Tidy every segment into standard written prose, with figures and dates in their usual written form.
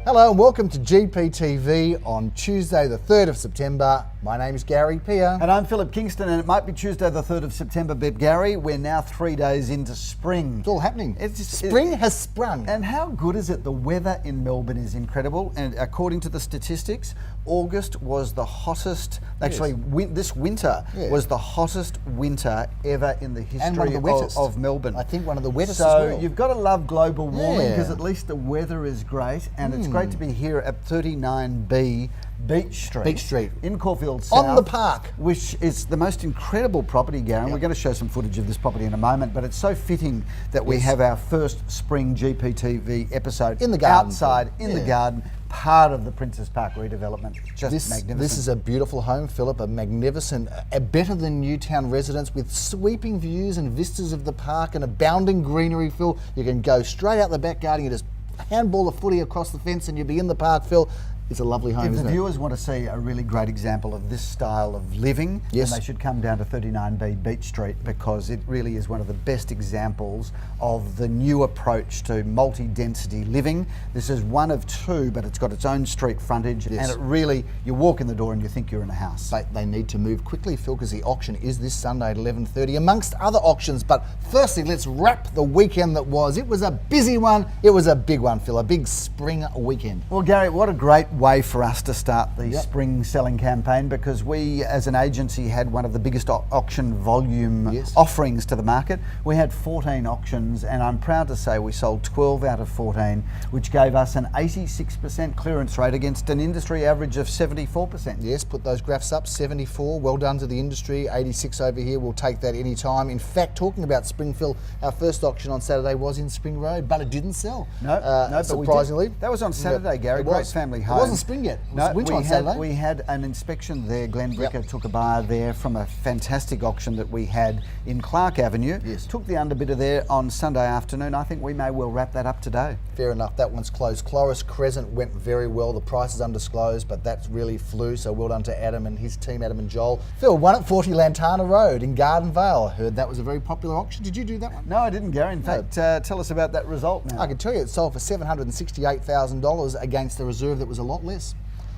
Hello and welcome to GPTV on Tuesday the 3rd of September. My name is Gary Peer. And I'm Philip Kingston, and it might be Tuesday the 3rd of September, but Gary, we're now 3 days into spring. It's all happening. Spring has sprung. And how good is it? The weather in Melbourne is incredible, and according to the statistics, August was the hottest, actually this winter was the hottest winter ever in the history of Melbourne. I think one of the wettest so as well. You've got to love global warming because at least the weather is great, and it's great to be here at 39B Beach Street in Caulfield South. On the park. Which is the most incredible property, Gary. Yep. We're going to show some footage of this property in a moment, but it's so fitting that we have our first spring GPTV episode in the garden. Outside, in the garden, part of the Princess Park redevelopment. Just magnificent. This is a beautiful home, Philip, a magnificent, a better than Newtown residence with sweeping views and vistas of the park and abounding greenery, Phil. You can go straight out the back garden, you just handball the footy across the fence and you'll be in the park, Phil. It's a lovely home, If the viewers want to see a really great example of this style of living, then they should come down to 39B Beach Street, because it really is one of the best examples of the new approach to multi-density living. This is one of two, but it's got its own street frontage, and it really, you walk in the door and you think you're in a house. They need to move quickly, Phil, because the auction is this Sunday at 11:30, amongst other auctions. But firstly, let's wrap the weekend that was. It was a busy one. It was a big one, Phil, a big spring weekend. Well, Gary, what a great way for us to start the spring selling campaign, because we as an agency had one of the biggest auction volume offerings to the market. We had 14 auctions, and I'm proud to say we sold 12 out of 14, which gave us an 86% clearance rate against an industry average of 74%. Yes, put those graphs up, 74, well done to the industry, 86 over here, we'll take that any time. In fact, talking about spring, Phil, our first auction on Saturday was in Spring Road, but it didn't sell. No, surprisingly. That was on Saturday, Gary. Great family home. It wasn't spring yet. It was we had an inspection there. Glenn Bricker took a buyer there from a fantastic auction that we had in Clark Avenue. Yes. Took the underbidder there on Sunday afternoon. I think we may well wrap that up today. Fair enough, that one's closed. Cloris Crescent went very well. The price is undisclosed, but that's really flew, so well done to Adam and his team, Adam and Joel. Phil, one at 40 Lantana Road in Garden Vale. I heard that was a very popular auction. Did you do that one? No, I didn't, Gary. In fact, tell us about that result now. I can tell you it sold for $768,000 against the reserve that was a lot less.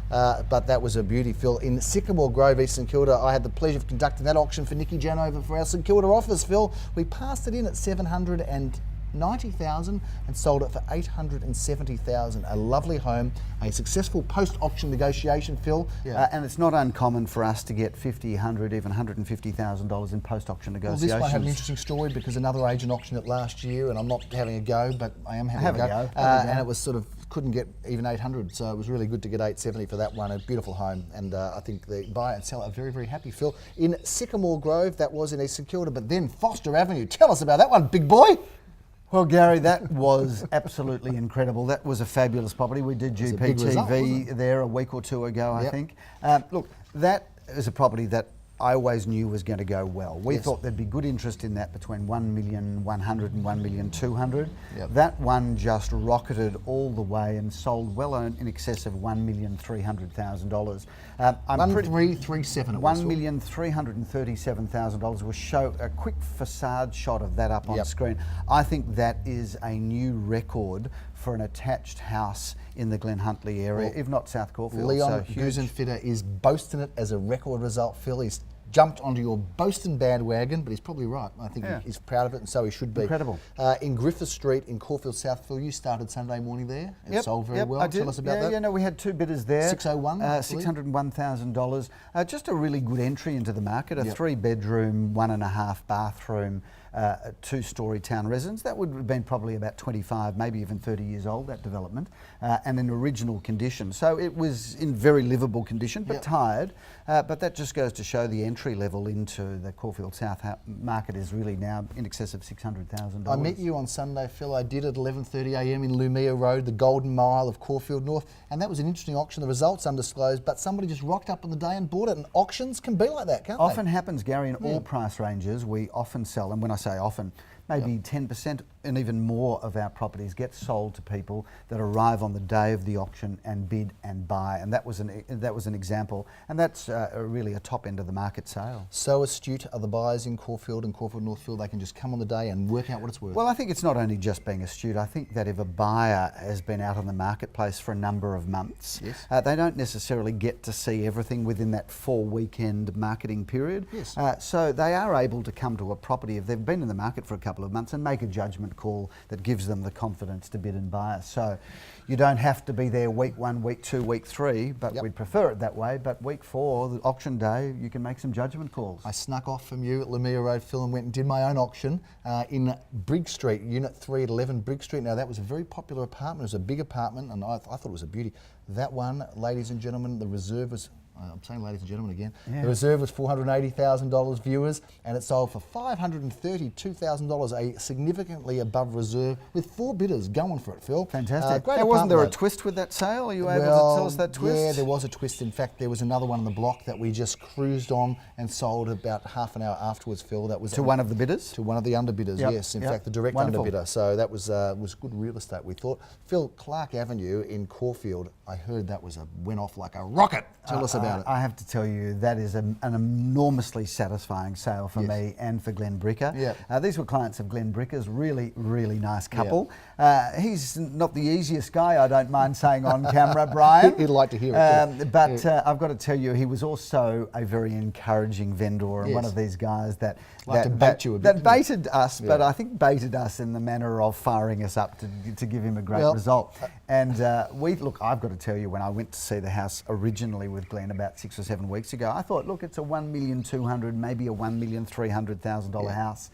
But that was a beauty, Phil. In Sycamore Grove, East St Kilda, I had the pleasure of conducting that auction for Nikki Janover for our St Kilda office, Phil. We passed it in at $790,000 and sold it for $870,000. A lovely home, a successful post-auction negotiation, Phil. And it's not uncommon for us to get $50,000, $100,000, even $150,000 in post-auction negotiations. Well, this one had an interesting story because another agent auctioned it last year, and I'm not having a go, but I am having a go. And it was sort of, couldn't get even 800, so it was really good to get 870 for that one. A beautiful home, and I think the buyer and seller are very, very happy, Phil. In Sycamore Grove, that was in East St Kilda, but then Foster Avenue. Tell us about that one, big boy. Well, Gary, that was absolutely incredible. That was a fabulous property. We did GPTV there a week or two ago, I think. Look, that is a property that I always knew was going to go well. We thought there'd be good interest in that between 1,100,000 and 1,200,000. That one just rocketed all the way and sold well in excess of $1,300,000. $1,337,000. We'll show a quick facade shot of that up on screen. I think that is a new record for an attached house in the Glen Huntly area, if not South Caulfield. Leon Gusenfitter is boasting it as a record result, Phil. He's jumped onto your boasting bandwagon, but he's probably right. I think he's proud of it, and so he should be. Incredible. In Griffith Street in Caulfield South, Phil, you started Sunday morning there. It sold very well. Tell us about that. Yeah, no, we had two bidders there. 601, $601,000. Just a really good entry into the market. A 3-bedroom, 1.5 bathroom, 2-storey town residence. That would have been probably about 25, maybe even 30 years old, that development, and in original condition. So it was in very livable condition, but tired. But that just goes to show the entry level into the Caulfield South market is really now in excess of $600,000. I met you on Sunday, Phil. I did at 11:30 a.m. in Lumia Road, the Golden Mile of Caulfield North, and that was an interesting auction. The results undisclosed, but somebody just rocked up on the day and bought it. And auctions can be like that, can't they? Often happens, Gary, in all price ranges. We often sell, and when I say often, maybe 10% and even more of our properties get sold to people that arrive on the day of the auction and bid and buy, and that was an example, and that's really a top end of the market sale? So astute are the buyers in Caulfield and Caulfield Northfield, they can just come on the day and work out what it's worth. Well, I think it's not only just being astute. I think that if a buyer has been out on the marketplace for a number of months, Yes. They don't necessarily get to see everything within that 4-weekend marketing period. Yes. So they are able to come to a property if they've been in the market for a couple of months and make a judgment call that gives them the confidence to bid and buy. So you don't have to be there week 1, week 2, week 3, but Yep. we'd prefer it that way. But week 4, the auction day, you can make some judgment calls. I snuck off from you at Lemire Road, Phil, and went and did my own auction in Brigg Street, Unit 3 at 11 Brigg Street. Now, that was a very popular apartment. It was a big apartment, and I thought it was a beauty. That one, ladies and gentlemen, the reserve was... I'm saying ladies and gentlemen again. Yeah. The reserve was $480,000 viewers, and it sold for $532,000, a significantly above reserve, with 4 bidders going for it, Phil. Fantastic. Great Now, wasn't there a apartment, though. twist with that sale? Are you able to tell us that twist? Yeah, there was a twist. In fact, there was another one on the block that we just cruised on and sold about half an hour afterwards, Phil. That was To one of the bidders? to one of the underbidders, Yep, yes. In yep. fact, the direct Wonderful. underbidder. So that was good real estate, we thought. Phil, Clark Avenue in Caulfield, I heard that went off like a rocket. Tell us about it. I have to tell you, that is an enormously satisfying sale for Yes. me and for Glenn Bricker. Yep. These were clients of Glenn Bricker's, really, really nice couple. He's not the easiest guy, I don't mind saying on camera, Brian. He'd like to hear it. But I've got to tell you, he was also a very encouraging vendor and Yes. one of these guys that Like to bait you a bit, that didn't he? baited us, but Yeah. I think baited us in the manner of firing us up to give him a great Well, result. And I've got to tell you, when I went to see the house originally with Glenn about 6 or 7 weeks ago, I thought, look, it's a $1,200,000, maybe a $1,300,000 house.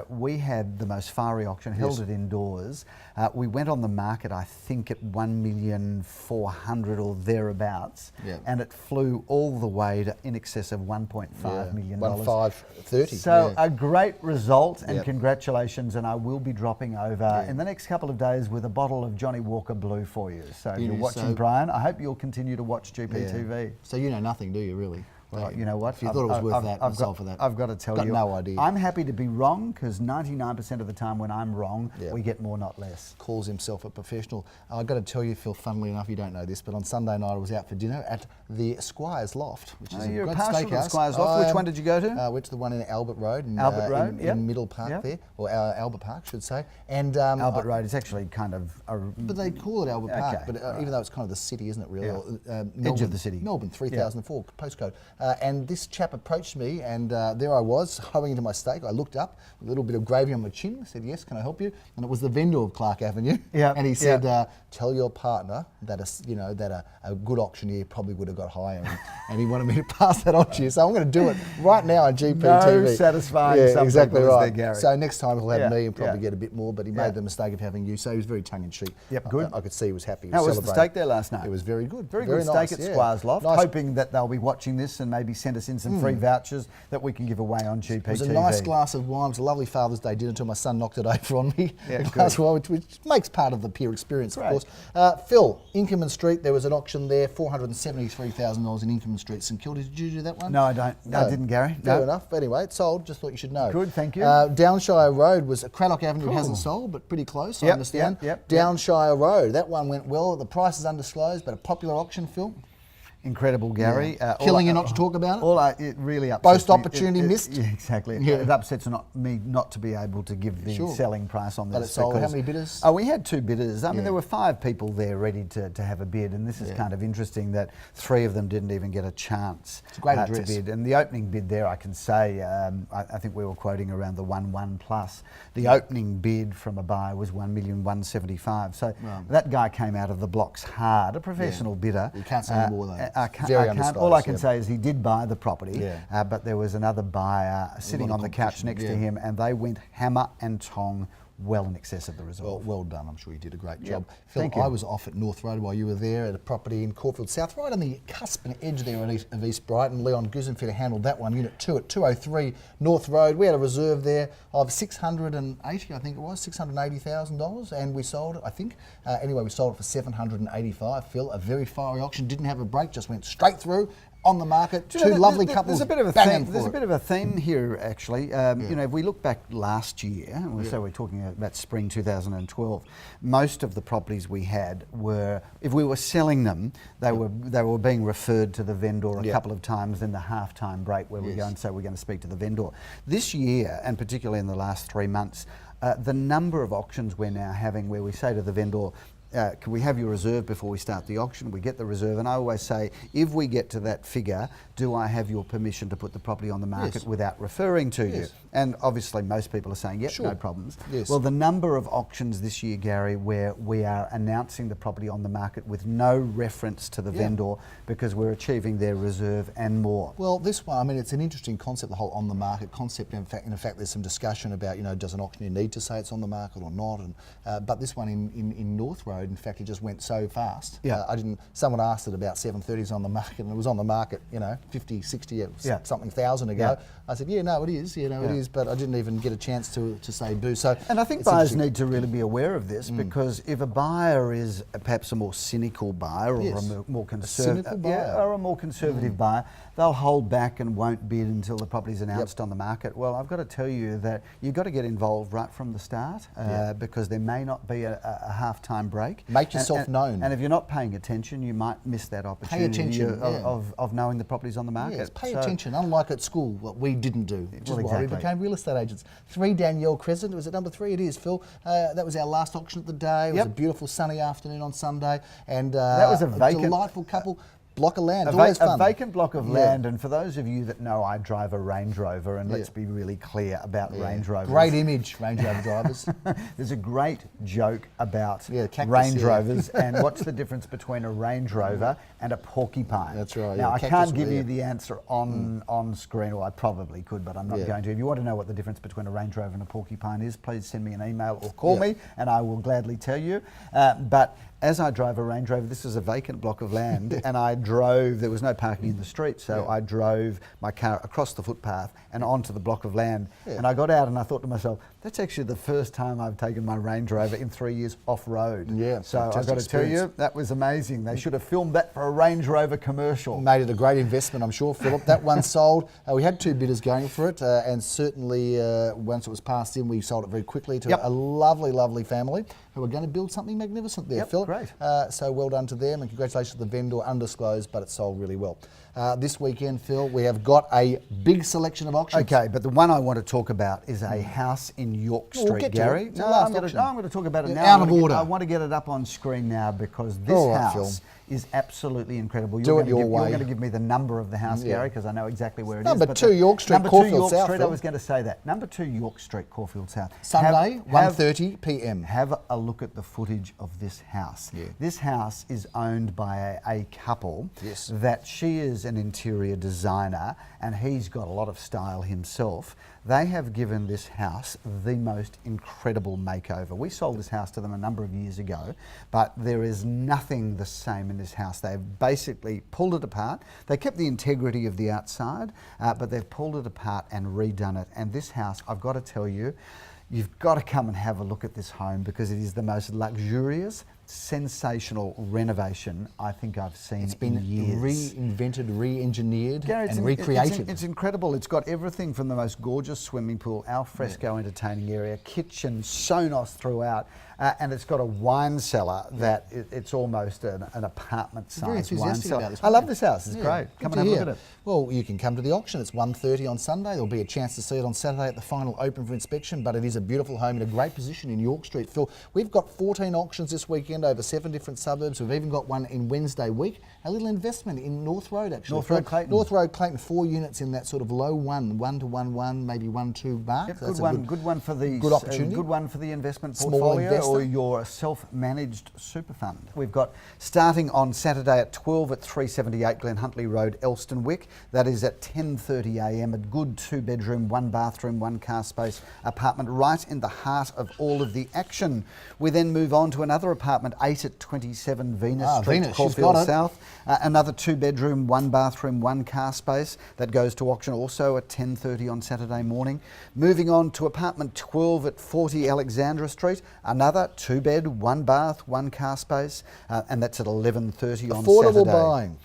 We had the most fiery auction, held it indoors. We went on the market, I think, at $1,400,000 or thereabouts, and it flew all the way to in excess of $1.5 million. 1,530. So yeah. a great result, and Yep. congratulations. And I will be dropping over in the next couple of days with a bottle of Johnny Walker Blue for you. So if you're Beauty. watching, So- Brian, I hope you'll continue to watch GPTV. Yeah. So you know nothing, do you, really? Well, you know what? If you thought it was worth that, I've sold for that. I've got to tell Got you, no idea. I'm happy to be wrong, because 99% of the time when I'm wrong, Yeah. we get more, not less. Calls himself a professional. I've got to tell you, Phil, funnily enough, you don't know this, but on Sunday night I was out for dinner at the Squire's Loft, which is a You're great partial to the steakhouse. Squire's Loft. Which one did you go to? I went to the one in Albert Road. Albert Road, yep. in Middle Park Yep. there, or Albert Park, should say. And Albert Road is actually kind of But they call it Albert Park, Okay, but even though it's kind of the city, isn't it, really? Yeah. Melbourne, Edge of the city. Melbourne, 3004 postcode. And this chap approached me, and there I was, hoeing into my steak. I looked up, with a little bit of gravy on my chin. I said, yes, can I help you? And it was the vendor of Clark Avenue. Yeah, And he said, yeah. tell your partner that a good auctioneer probably would have got higher. And he wanted me to pass that on to you. So I'm going to do it right now on GPTV. No satisfying Yeah, some exactly people, is right. there, Gary? So next time he'll have Yeah, me and probably yeah. get a bit more, but he made the mistake of having you. So he was very tongue-in-cheek. Yep, good. I could see he was happy. He How was the celebrating. steak there last night? It was very good. Very good nice, steak at yeah. Squire's Loft. Nice. Hoping that they'll be watching this and maybe send us in some free vouchers that we can give away on GPTV. It was a nice glass of wine. It was a lovely Father's Day dinner until my son knocked it over on me. Yeah, A glass of wine, which makes part of the peer experience, of course. Phil, Inkerman Street, there was an auction there, $473,000 in Inkerman Street, St Kilda. Did you do that one? No, I don't. No. I didn't, Gary. Fair No. enough. But anyway, it sold. Just thought you should know. Good, thank you. Downshire Road was Craddock Avenue. Hasn't sold, but pretty close. I Yep, understand. yep. Downshire Road. That one went well. The price is undisclosed, but a popular auction, Phil. Incredible, Gary. Killing you not to talk about it. It really upsets Boast me. opportunity missed. Yeah, exactly. Yeah. It upsets me not to be able to give the Sure. selling price on this. But it sold. How because- many bidders? Oh, we had 2 bidders. I mean, Yeah. there were 5 people there ready to have a bid, and this is kind of interesting that 3 of them didn't even get a chance It's a great to address. bid. And the opening bid there, I can say, I think we were quoting around the 1 plus. The opening bid from a buyer was $1,175,000. So that guy came out of the blocks hard, a professional bidder. You can't say any more, though. I can't. Very All I undisclosed, can yeah. say is he did buy the property, Yeah. but there was another buyer sitting lot of on the couch competition, next to yeah. him, and they went hammer and tong well in excess of the result. Well done. I'm sure you did a great job. Phil, Thank you. I was off at North Road while you were there at a property in Caulfield South, right on the cusp and edge there of East Brighton. Leon Guzenfitter handled that one, Unit 2 at 203 North Road. We had a reserve there of $680,000, I think it was, $680,000, and we sold it, I think. Anyway, we sold it for $785,000, Phil. A very fiery auction, didn't have a break, just went straight through, on the market. Two lovely couples. There's a bit of a banging theme. There's for a bit of a theme here, actually. You know, if we look back last year, and so we're talking about spring 2012. Most of the properties we had were, if we were selling them, they were being referred to the vendor a couple of times in the halftime break where we go and say we're going to speak to the vendor. This year, and particularly in the last 3 months, the number of auctions we're now having where we say to the vendor, can we have your reserve before we start the auction? We get the reserve, and I always say, if we get to that figure, do I have your permission to put the property on the market without referring to you? And obviously most people are saying, yep, no problems. Well, the number of auctions this year, Gary, where we are announcing the property on the market with no reference to the vendor because we're achieving their reserve and more. Well, this one, I mean, it's an interesting concept, the whole on the market concept. In fact, there's some discussion about, you know, does an auctioneer need to say it's on the market or not? And but this one in North Road, in fact, it just went so fast. Someone asked it about 7:30's on the market, and it was on the market, you know, 50, 60, something thousand ago. I said, yeah, no, it is, you know, it is, but I didn't even get a chance to say boo. So, and I think buyers need to really be aware of this because if a buyer is perhaps a more cynical buyer or a more conservative buyer, they'll hold back and won't bid until the property's announced on the market. Well, I've got to tell you that you've got to get involved right from the start because there may not be a half-time break. Make yourself known. And if you're not paying attention, you might miss that opportunity of knowing the property's on the market. Yes, pay attention, unlike at school, what we didn't do, which is why we became real estate agents. 3 Danielle Crescent, was it number 3? It is, Phil. That was our last auction of the day. It was a beautiful sunny afternoon on Sunday, and that was a delightful couple. Block of land, a vacant block of land, and for those of you that know, I drive a Range Rover, and let's be really clear about Range Rovers. Great image, Range Rover drivers. There's a great joke about Range Rovers, and what's the difference between a Range Rover and a porcupine? That's right. Now, I can't give you the answer on screen, or I probably could, but I'm not going to. If you want to know what the difference between a Range Rover and a porcupine is, please send me an email or call me, and I will gladly tell you. But as I drove a Range Rover, this was a vacant block of land, and I drove, there was no parking in the street, so I drove my car across the footpath and onto the block of land. And I got out and I thought to myself, that's actually the first time I've taken my Range Rover in 3 years off-road. So I've got to tell you, that was amazing. They should have filmed that for a Range Rover commercial. Made it a great investment, I'm sure, Philip. That one sold. We had 2 bidders going for it, and certainly once it was passed in, we sold it very quickly to a lovely, lovely family who are going to build something magnificent there, Philip. Great. So well done to them, and congratulations to the vendor, undisclosed, but it sold really well. This weekend, Phil, we have got a big selection of auctions. Okay, but the one I want to talk about is a house in York Street, Gary. No, I'm going to talk about it now. Out of order. I want to get it up on screen now because this house is absolutely incredible. Do it your way. You're going to give me the number of the house, Gary, because I know exactly where it is. Number 2 York Street, Caulfield South. I was going to say that. Number 2 York Street, Caulfield South. Sunday, 1:30 p.m. Have a look at the footage of this house. This house is owned by a couple that she is an interior designer and he's got a lot of style himself. They have given this house the most incredible makeover. We sold this house to them a number of years ago, but there is nothing the same in this house. They've basically pulled it apart. They kept the integrity of the outside, but they've pulled it apart and redone it. And this house, I've got to tell you, you've got to come and have a look at this home because it is the most luxurious, sensational renovation I think I've seen in years. Reinvented, re-engineered and recreated. It's incredible. It's got everything from the most gorgeous swimming pool, al fresco entertaining area, kitchen, Sonos throughout, and it's got a wine cellar that it's almost an apartment-sized wine cellar. I love this house. It's great. Come and have a look at it. Well, you can come to the auction. It's 1:30 on Sunday. There'll be a chance to see it on Saturday at the final open for inspection, but it is a beautiful home in a great position in York Street. Phil, we've got 14 auctions this weekend over 7 different suburbs. We've even got one in Wednesday week. A little investment in North Road, actually. North Road Clayton. North Road Clayton, 4 units in that sort of low 1 to 1.1, maybe 1.2 mark. Yep, good one for the good opportunity. Good one for the investment Small portfolio investor. or your self-managed super fund. We've got starting on Saturday at 12 at 378 Glen Huntley Road, Elstonwick. That is at 10:30 a.m. A good 2-bedroom, 1 bathroom, 1 car space apartment right in the heart of all of the action. We then move on to another apartment apartment 8 at 27 Venus Street, Venus, she's got Caulfield it. South. Another 2-bedroom, 1-bathroom, 1-car space that goes to auction also at 10:30 on Saturday morning. Moving on to apartment 12 at 40 Alexandra Street, another 2-bed, 1-bath, 1-car space, and that's at 11:30 on Affordable Saturday. buying.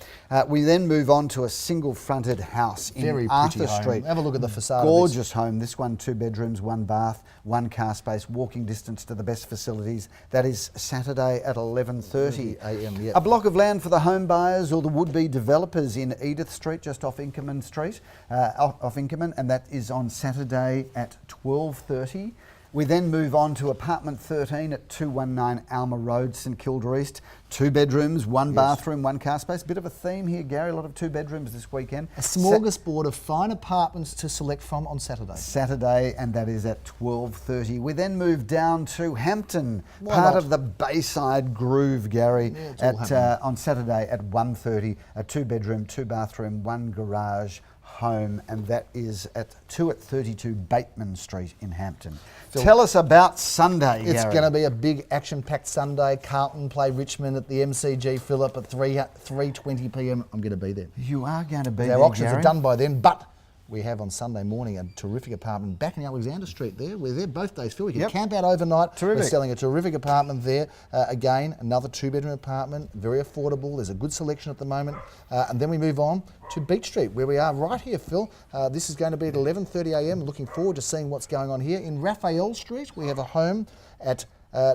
We then move on to a single-fronted house in Very Arthur pretty home. Street. Have a look at the facade of this. Gorgeous home. This one, 2 bedrooms, 1 bath, 1 car space, walking distance to the best facilities. That is Saturday at 11:30 a.m. Yep. A block of land for the home buyers or the would-be developers in Edith Street, just off Inkerman Street, off Inkerman, and that is on Saturday at 12:30. We then move on to apartment 13 at 219 Alma Road, St Kilda East. 2 bedrooms, 1 bathroom, 1 car space. Bit of a theme here, Gary. A lot of 2 bedrooms this weekend. A smorgasbord of fine apartments to select from on Saturday. Saturday, and that is at 12:30. We then move down to Hampton, Why part not? of the Bayside Groove, Gary, Yeah, it's all at happening. on Saturday at 1:30. A 2 bedroom, 2 bathroom, 1 garage home, and that is at 2 at 32 Bateman Street in Hampton. Tell us about Sunday, It's Gary. going to be a big action-packed Sunday. Carlton play Richmond at the MCG Phillip at 3:20 p.m. I'm going to be there. You are going to be Our there, auctions Gary. are done by then, but we have on Sunday morning a terrific apartment back in Alexander Street there. We're there both days, Phil. We can Yep. camp out overnight. Terrific. We're selling a terrific apartment there. Again, another 2-bedroom apartment, very affordable. There's a good selection at the moment. And then we move on to Beach Street, where we are right here, Phil. This is going to be at 11:30 a.m. Looking forward to seeing what's going on here. In Raphael Street, we have a home at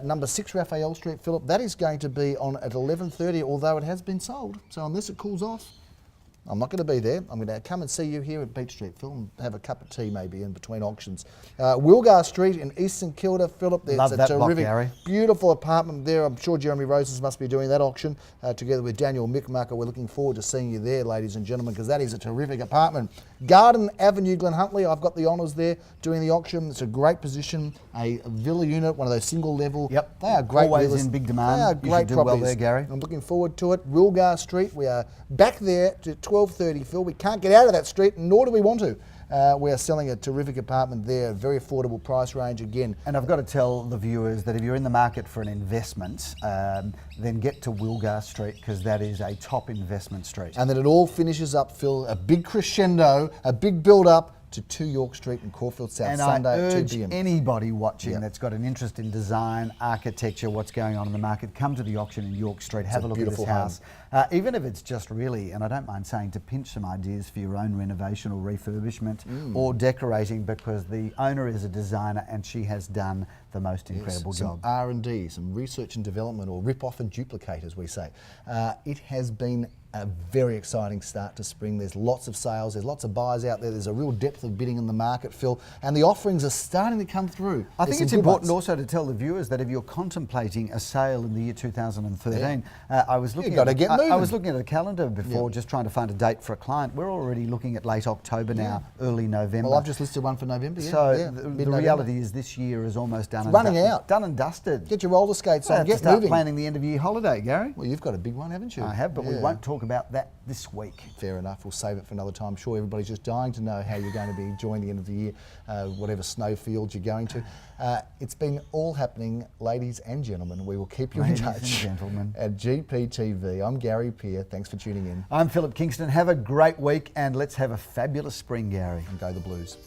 number 6 Raphael Street, Philip. That is going to be on at 11:30, although it has been sold. So unless it cools off, I'm not going to be there. I'm going to come and see you here at Beach Street, Phil, and have a cup of tea maybe in between auctions. Wilgar Street in East St Kilda, Philip. There's Love a that block, terrific, Gary. beautiful apartment there. I'm sure Jeremy Roses must be doing that auction together with Daniel Mickmaker. We're looking forward to seeing you there, ladies and gentlemen, because that is a terrific apartment. Garden Avenue, Glen Huntley. I've got the honours there doing the auction. It's a great position, a villa unit, one of those single level. Yep. They are great. Always villas. in big demand. They are You great should do well properties. there, Gary. I'm looking forward to it. Wilgar Street, we are back there to 12:30, Phil. We can't get out of that street, nor do we want to. We are selling a terrific apartment there, very affordable price range again. And I've got to tell the viewers that if you're in the market for an investment, then get to Wilgar Street, because that is a top investment street. And then it all finishes up, Phil, a big crescendo, a big build-up to 2 York Street in Caulfield South, And Sunday I at 2 urge p.m. anybody watching Yep. that's got an interest in design, architecture, what's going on in the market, come to the auction in York Street, have a look at this beautiful house. Even if it's just really, and I don't mind saying, to pinch some ideas for your own renovation or refurbishment or decorating, because the owner is a designer and she has done the most incredible some job. R&D, some research and development, or rip off and duplicate, as we say. It has been a very exciting start to spring. There's lots of sales, there's lots of buyers out there, there's a real depth of bidding in the market, Phil, and the offerings are starting to come through. I There's think it's some good important ones. also to tell the viewers that if you're contemplating a sale in the year 2013, I was looking. gotta at, get I moving. was looking at a calendar before, just trying to find a date for a client. We're already looking at late October now, early November. Well, I've just listed one for November, So the mid-November. reality is this year is almost done. It's and running out. Done and dusted. Get your roller skates on, to get start moving. planning the end of year holiday, Gary. Well, you've got a big one, haven't you? I have, but we Yeah. won't talk about that this week. Fair enough, we'll save it for another time. I'm sure everybody's just dying to know how you're going to be enjoying the end of the year, whatever snowfields you're going to. It's been all happening, ladies and gentlemen. We will keep you Ladies in touch. and gentlemen. At GPTV. I'm Gary Peer. Thanks for tuning in. I'm Philip Kingston. Have a great week and let's have a fabulous spring, Gary. And go the Blues.